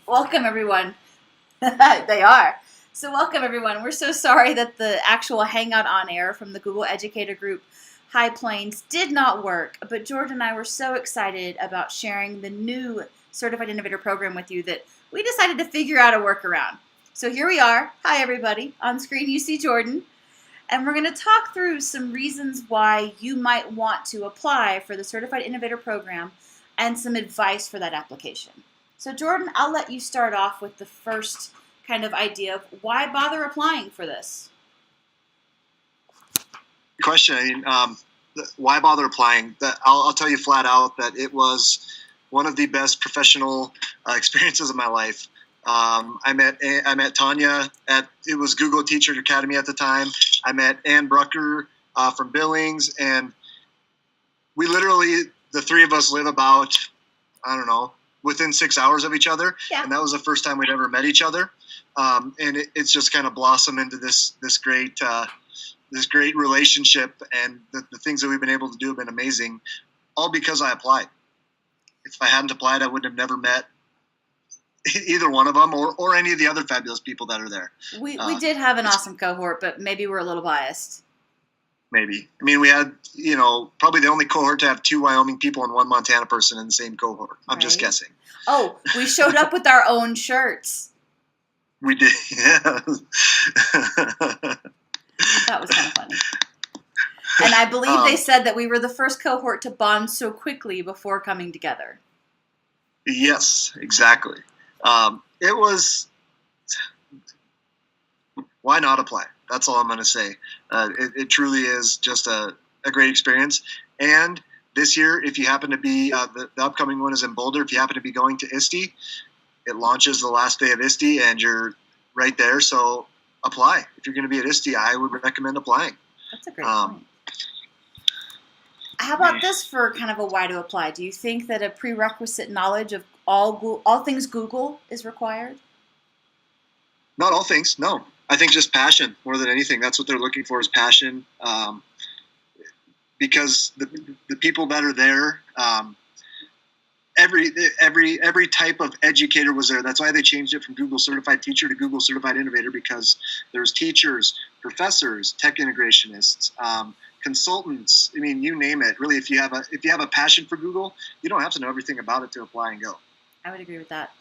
Welcome, everyone. They are. So welcome, everyone. We're so sorry that the actual hangout on air from the Google Educator group High Plains did not work, but George and I were so excited about sharing the new Certified Innovator program with you that we decided to figure out a workaround. So here we are. Hi, everybody. On screen, you see Jordan. And we're going to talk through some reasons why you might want to apply for the Certified Innovator program and some advice for that application. So Jordan, I'll let you start off with the first kind of idea of why bother applying for this. Question. I mean, why bother applying? I'll tell you flat out that it was one of the best professional experiences of my life. I met Tanya it was Google Teacher Academy at the time. I met Ann Brucker from Billings, and we literally, the three of us live about, I don't know, within 6 hours of each other. Yeah. And that was the first time we'd ever met each other. And it's just kind of blossomed into this great relationship, and the things that we've been able to do have been amazing, all because I applied. If I hadn't applied, I would have never met either one of them or any of the other fabulous people that are there. We did have an awesome cohort, but maybe we're a little biased. Maybe. I mean, we had, probably the only cohort to have 2 Wyoming people and 1 Montana person in the same cohort. I'm just guessing. Oh, we showed up with our own shirts. We did, yeah. That was kind of funny. And I believe they said that we were the first cohort to bond so quickly before coming together. Yes, exactly. It was, why not apply? That's all I'm going to say. It truly is just a great experience. And this year, if you happen to be, the upcoming one is in Boulder, if you happen to be going to ISTE, it launches the last day of ISTE, and you're right there. So apply. If you're going to be at ISTE, I would recommend applying. That's a great point. How about this for kind of a why to apply? Do you think that a prerequisite knowledge of all things Google is required? Not all things, no. I think just passion more than anything. That's what they're looking for, is passion. Because the people that are there, every type of educator was there. That's why they changed it from Google Certified Teacher to Google Certified Innovator, because there's teachers, professors, tech integrationists, consultants. I mean, you name it. Really, if you have a passion for Google, you don't have to know everything about it to apply and go. I would agree with that.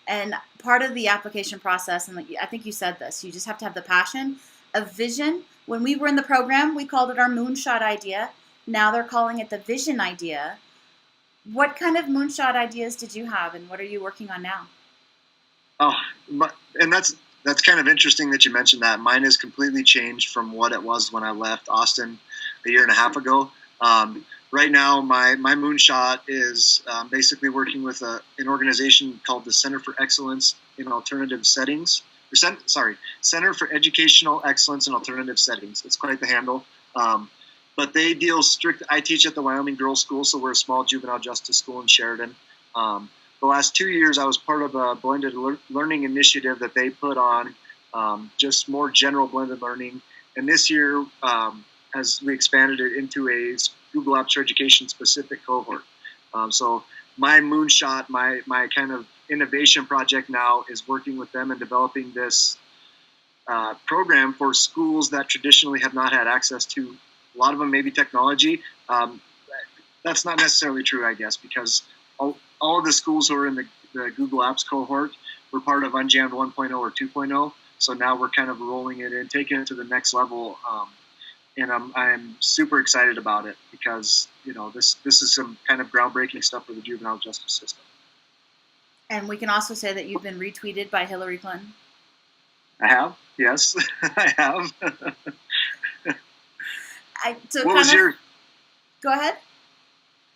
And part of the application process, and I think you said this, you just have to have the passion, a vision. When we were in the program, we called it our Moonshot Idea. Now they're calling it the Vision Idea. What kind of moonshot ideas did you have, and what are you working on now? Oh, and that's kind of interesting that you mentioned that. Mine has completely changed from what it was when I left Austin a year and a half ago. Right now, my moonshot is basically working with an organization called the Center for Excellence in Alternative Settings. Center for Educational Excellence in Alternative Settings. It's quite the handle. But they deal strict. I teach at the Wyoming Girls School, so we're a small juvenile justice school in Sheridan. The last 2 years, I was part of a blended learning initiative that they put on, just more general blended learning. And this year, as we expanded it into a Google Apps for Education specific cohort. So my moonshot, my kind of innovation project now is working with them and developing this program for schools that traditionally have not had access to. A lot of them maybe technology. That's not necessarily true, I guess, because all of the schools who are in the Google Apps cohort were part of Unjammed 1.0 or 2.0. So now we're kind of rolling it in, taking it to the next level. And I'm super excited about it because, this is some kind of groundbreaking stuff for the juvenile justice system. And we can also say that you've been retweeted by Hillary Clinton. I have, yes, I have. Go ahead.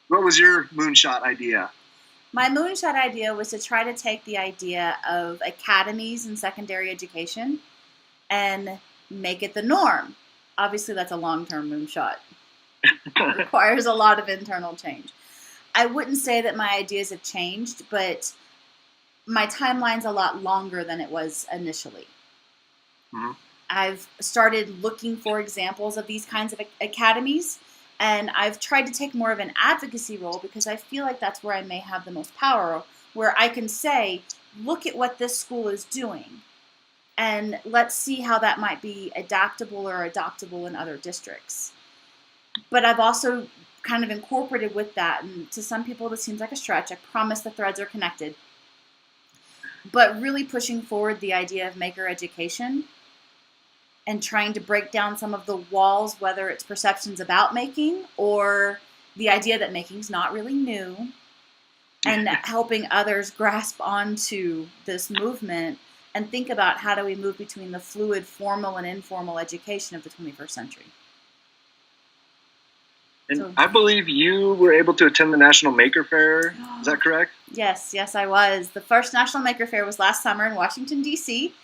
What was your moonshot idea? My moonshot idea was to try to take the idea of academies in secondary education and make it the norm. Obviously, that's a long-term moonshot. It requires a lot of internal change. I wouldn't say that my ideas have changed, but my timeline's a lot longer than it was initially. Mm-hmm. I've started looking for examples of these kinds of academies, and I've tried to take more of an advocacy role because I feel like that's where I may have the most power, where I can say, look at what this school is doing, and let's see how that might be adaptable or adoptable in other districts. But I've also kind of incorporated with that, and to some people this seems like a stretch. I promise the threads are connected. But really pushing forward the idea of maker education and trying to break down some of the walls, whether it's perceptions about making or the idea that making's not really new, and helping others grasp onto this movement and think about how do we move between the fluid formal and informal education of the 21st century. And so, I believe you were able to attend the National Maker Fair. Is that correct? Yes, I was. The first National Maker Fair was last summer in Washington, D.C.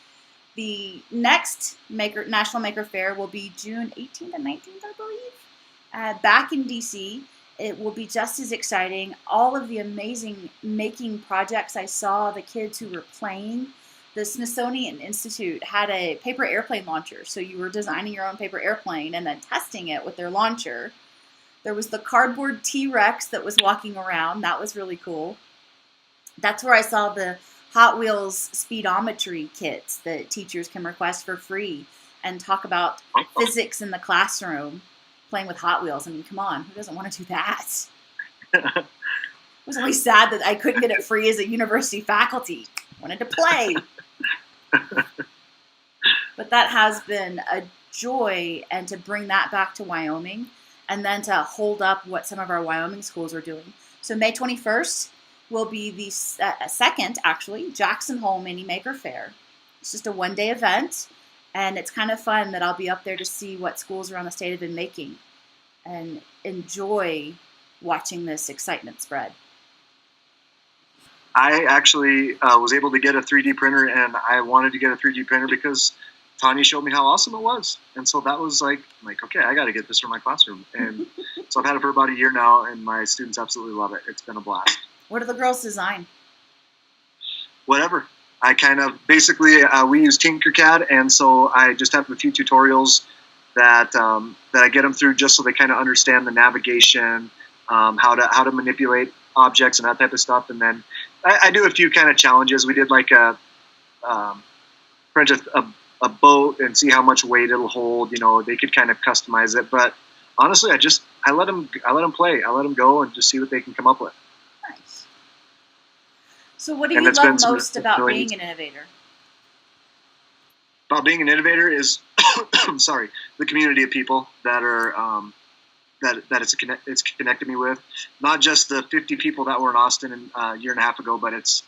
The next National Maker Fair will be June 18th and 19th, I believe, back in D.C. It will be just as exciting. All of the amazing making projects I saw, the kids who were playing. The Smithsonian Institute had a paper airplane launcher, so you were designing your own paper airplane and then testing it with their launcher. There was the cardboard T-Rex that was walking around. That was really cool. That's where I saw the Hot Wheels speedometry kits that teachers can request for free and talk about physics in the classroom, playing with Hot Wheels. I mean, come on, who doesn't want to do that? It was only sad that I couldn't get it free as a university faculty. I wanted to play. But that has been a joy, and to bring that back to Wyoming, and then to hold up what some of our Wyoming schools are doing. So May 21st will be the second, actually, Jackson Hole Mini Maker Fair. It's just a one-day event, and it's kind of fun that I'll be up there to see what schools around the state have been making and enjoy watching this excitement spread. I actually was able to get a 3D printer, and I wanted to get a 3D printer because Tanya showed me how awesome it was. And so that was like okay, I got to get this for my classroom. And so I've had it for about a year now, and my students absolutely love it. It's been a blast. What do the girls design? Whatever. I kind of, basically, we use Tinkercad, and so I just have a few tutorials that I get them through just so they kind of understand the navigation, how to manipulate objects and that type of stuff. And then I do a few kind of challenges. We did like print a boat and see how much weight it'll hold. You know, they could kind of customize it. But honestly, I let them play. I let them go and just see what they can come up with. Nice. So what do you love most about being an innovator? About being an innovator is, sorry, the community of people that are that it's connected me with. Not just the 50 people that were in Austin a year and a half ago, but it's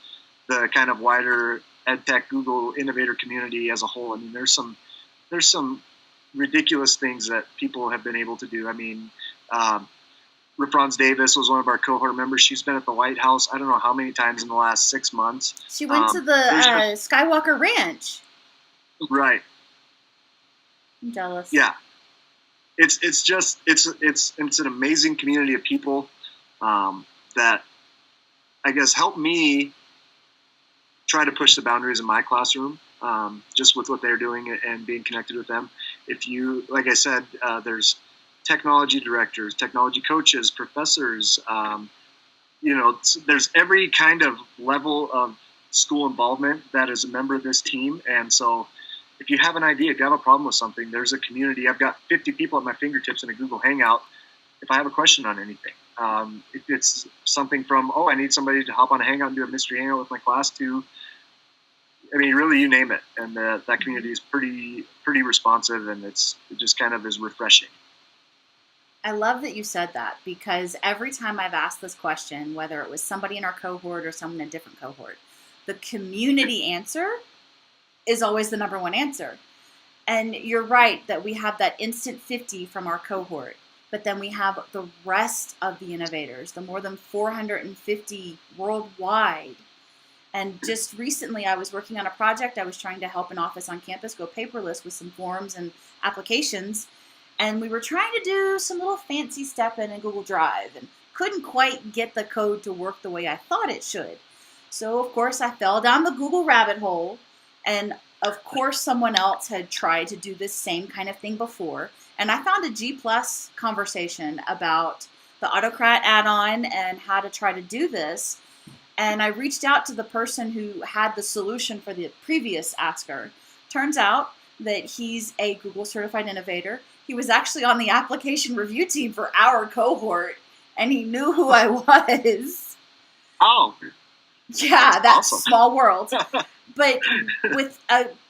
the kind of wider EdTech Google Innovator community as a whole. I mean, there's some ridiculous things that people have been able to do. I mean, Ripron's Davis was one of our cohort members. She's been at the White House I don't know how many times in the last 6 months. She went to the Skywalker Ranch. Right. I'm jealous. Yeah. It's an amazing community of people that I guess help me try to push the boundaries in my classroom, just with what they're doing and being connected with them. If you, like I said, there's technology directors, technology coaches, professors, there's every kind of level of school involvement that is a member of this team. And so if you have an idea, if you have a problem with something, there's a community. I've got 50 people at my fingertips in a Google Hangout if I have a question on anything. If it's something from, I need somebody to hop on a Hangout and do a mystery Hangout with my class to, I mean, really, you name it. And that community is pretty responsive, and it just kind of is refreshing. I love that you said that, because every time I've asked this question, whether it was somebody in our cohort or someone in a different cohort, the community answer is always the number one answer. And you're right that we have that instant 50 from our cohort, but then we have the rest of the innovators, the more than 450 worldwide. And just recently I was working on a project. I was trying to help an office on campus go paperless with some forms and applications. And we were trying to do some little fancy step in Google Drive and couldn't quite get the code to work the way I thought it should. So, of course, I fell down the Google rabbit hole, and Of course, someone else had tried to do this same kind of thing before, and I found a G+ conversation about the Autocrat add-on and how to try to do this. And I reached out to the person who had the solution for the previous asker. Turns out that he's a Google certified innovator. He was actually on the application review team for our cohort, and he knew who I was. Oh, yeah, that's awesome. Small world. But with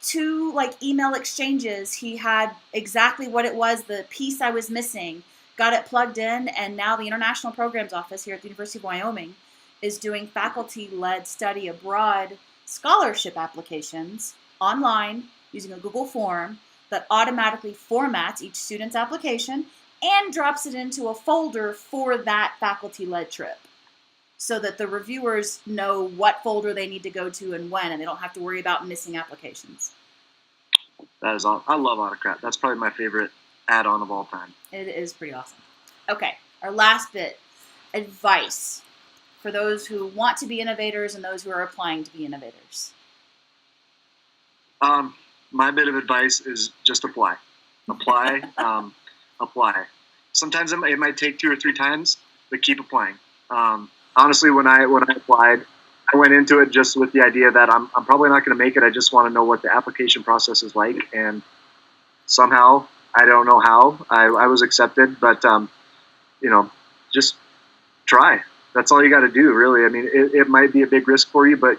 2 email exchanges, he had exactly what it was, the piece I was missing, got it plugged in, and now the International Programs Office here at the University of Wyoming is doing faculty-led study abroad scholarship applications online using a Google form that automatically formats each student's application and drops it into a folder for that faculty-led trip, so that the reviewers know what folder they need to go to and when, and they don't have to worry about missing applications. That is awesome. I love Autocrat. That's probably my favorite add-on of all time. It is pretty awesome. Okay, our last bit, advice for those who want to be innovators and those who are applying to be innovators. My bit of advice is just apply. Apply. Apply. Sometimes it might take 2 or 3 times, but keep applying. Honestly, when I applied, I went into it just with the idea that I'm probably not going to make it. I just want to know what the application process is like, and somehow, I don't know how, I was accepted. But just try. That's all you got to do, really. I mean, it might be a big risk for you, but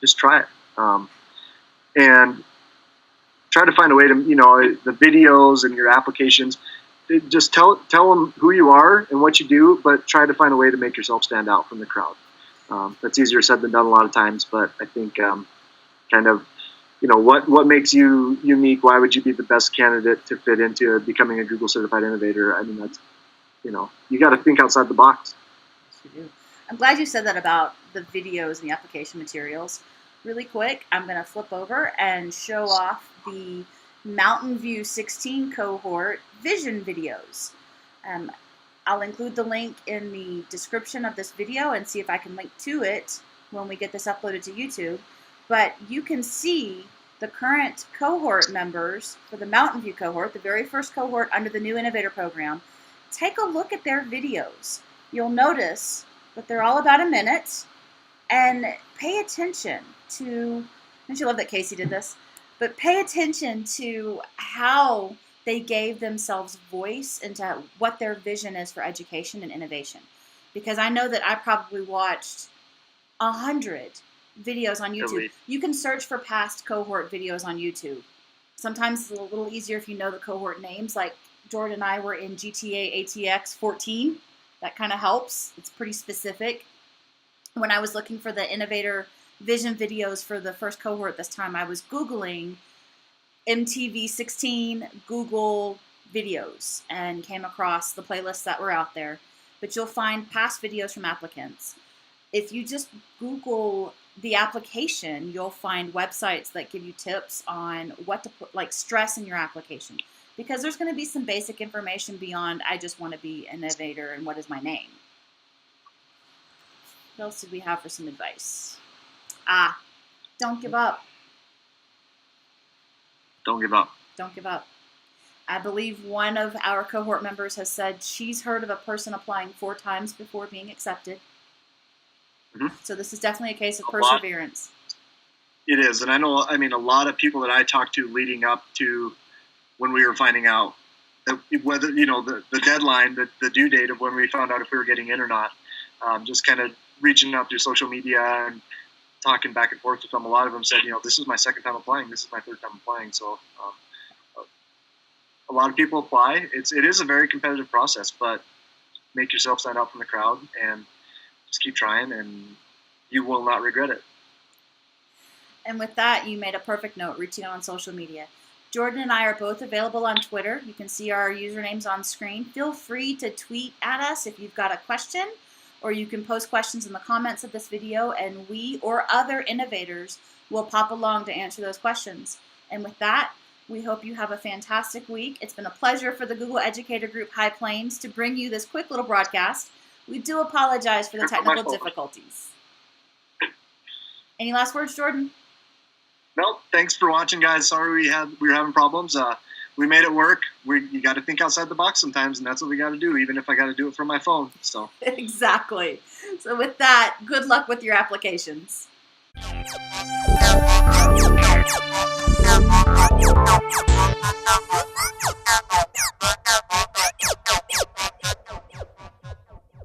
just try it, and try to find a way to the videos and your applications. Just tell them who you are and what you do, but try to find a way to make yourself stand out from the crowd. That's easier said than done a lot of times, but I think what makes you unique? Why would you be the best candidate to fit into becoming a Google certified innovator? I mean, that's you got to think outside the box. Yes, you do. I'm glad you said that about the videos and the application materials. Really quick, I'm going to flip over and show off the Mountain View 16 cohort vision videos. I'll include the link in the description of this video and see if I can link to it when we get this uploaded to YouTube. But you can see the current cohort members for the Mountain View cohort, the very first cohort under the new Innovator program. Take a look at their videos. You'll notice that they're all about a minute, and pay attention to, don't you love that Casey did this? But pay attention to how they gave themselves voice into what their vision is for education and innovation. Because I know that I probably watched 100 videos on YouTube. Really? You can search for past cohort videos on YouTube. Sometimes it's a little easier if you know the cohort names, like Jordan and I were in GTA ATX 14. That kind of helps. It's pretty specific. When I was looking for the Innovator vision videos for the first cohort this time, I was Googling MTV 16 Google videos and came across the playlists that were out there. But you'll find past videos from applicants. If you just Google the application, you'll find websites that give you tips on what to put, like stress in your application. Because there's going to be some basic information beyond, I just want to be an innovator and what is my name. What else did we have for some advice? Don't give up. Don't give up. Don't give up. I believe one of our cohort members has said she's heard of a person applying 4 times before being accepted. Mm-hmm. So this is definitely a case of perseverance. It is. And I know, a lot of people that I talked to leading up to when we were finding out that whether, the deadline, the due date of when we found out if we were getting in or not, just kind of reaching out through social media and talking back and forth with them. A lot of them said, this is my second time applying. This is my third time applying. So a lot of people apply. It is a very competitive process, but make yourself stand out from the crowd and just keep trying, and you will not regret it. And with that, you made a perfect note, reaching out on social media. Jordan and I are both available on Twitter. You can see our usernames on screen. Feel free to tweet at us if you've got a question, or you can post questions in the comments of this video, and we or other innovators will pop along to answer those questions. And with that, we hope you have a fantastic week. It's been a pleasure for the Google Educator Group High Plains to bring you this quick little broadcast. We do apologize for the technical difficulties. Any last words, Jordan? Well, thanks for watching, guys. Sorry we were having problems. We made it work. You got to think outside the box sometimes, and that's what we got to do, even if I got to do it from my phone. So Exactly. So with that, good luck with your applications.